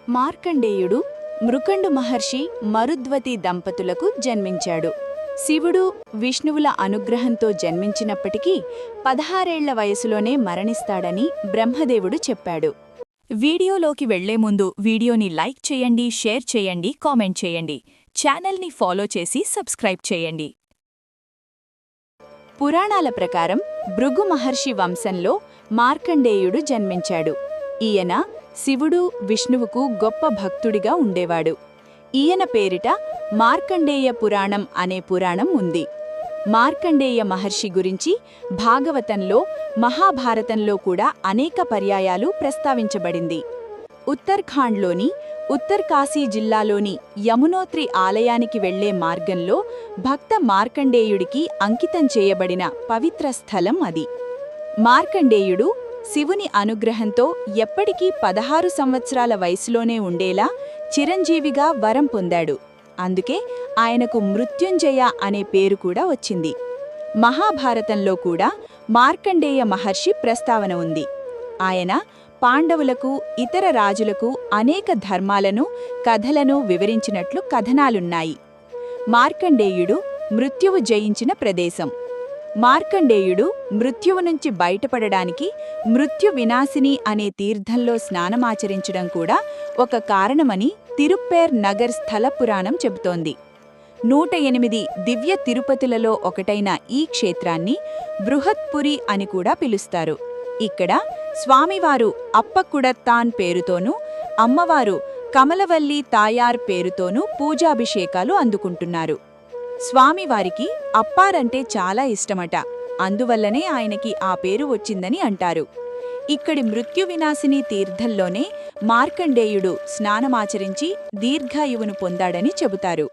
మార్కండేయుడు మృకండు మహర్షి మరుద్వతి దంపతులకు జన్మించాడు. శివుడు విష్ణువుల అనుగ్రహంతో జన్మించినప్పటికీ 16 ఏళ్ల వయసులోనే మరణిస్తాడని బ్రహ్మదేవుడు చెప్పాడు. వీడియోలోకి వెళ్లే ముందు వీడియోని లైక్ చేయండి, షేర్ చేయండి, కామెంట్ చేయండి. ఛానల్ని ఫాలో చేసి సబ్స్క్రైబ్ చేయండి. పురాణాల ప్రకారం భృగు మహర్షి వంశంలో మార్కండేయుడు జన్మించాడు. ఈయన శివుడు విష్ణువుకు గొప్ప భక్తుడిగా ఉండేవాడు. ఈయన పేరిట మార్కండేయ పురాణం అనే పురాణం ఉంది. మార్కండేయ మహర్షి గురించి భాగవతంలో, మహాభారతంలో కూడా అనేక పర్యాయాలు ప్రస్తావించబడింది. ఉత్తరాఖండ్లోని ఉత్తరకాశీ జిల్లాలోని యమునోత్రి ఆలయానికి వెళ్లే మార్గంలో భక్త మార్కండేయుడికి అంకితం చేయబడిన పవిత్ర స్థలం అది. మార్కండేయుడు శివుని అనుగ్రహంతో ఎప్పటికీ 16 సంవత్సరాల వయసులోనే ఉండేలా చిరంజీవిగా వరం పొందాడు. అందుకే ఆయనకు మృత్యుంజయ అనే పేరు కూడా వచ్చింది. మహాభారతంలో కూడా మార్కండేయ మహర్షి ప్రస్తావన ఉంది. ఆయన పాండవులకు, ఇతర రాజులకు అనేక ధర్మాలను, కథలను వివరించినట్లు కథనాలున్నాయి. మార్కండేయుడు మృత్యువు జయించిన ప్రదేశం. మార్కండేయుడు మృత్యువు నుంచి బయటపడడానికి మృత్యు వినాశిని అనే తీర్థంలో స్నానమాచరించడం కూడా ఒక కారణమని తిరుప్పేర్ నగర్ స్థల పురాణం చెబుతోంది. 108 దివ్య తిరుపతులలో ఒకటైన ఈ క్షేత్రాన్ని బృహత్పురి అని కూడా పిలుస్తారు. ఇక్కడ స్వామివారు అప్పకుడత్తాన్ పేరుతోనూ, అమ్మవారు కమలవల్లి తాయార్ పేరుతోనూ పూజాభిషేకాలు అందుకుంటున్నారు. స్వామివారికి అప్పారంటే చాలా ఇష్టమట. అందువల్లనే ఆయనకి ఆ పేరు వచ్చిందని అంటారు. ఇక్కడి మృత్యు వినాశిని తీర్థంలోనే మార్కండేయుడు స్నానమాచరించి దీర్ఘాయువును పొందాడని చెబుతారు.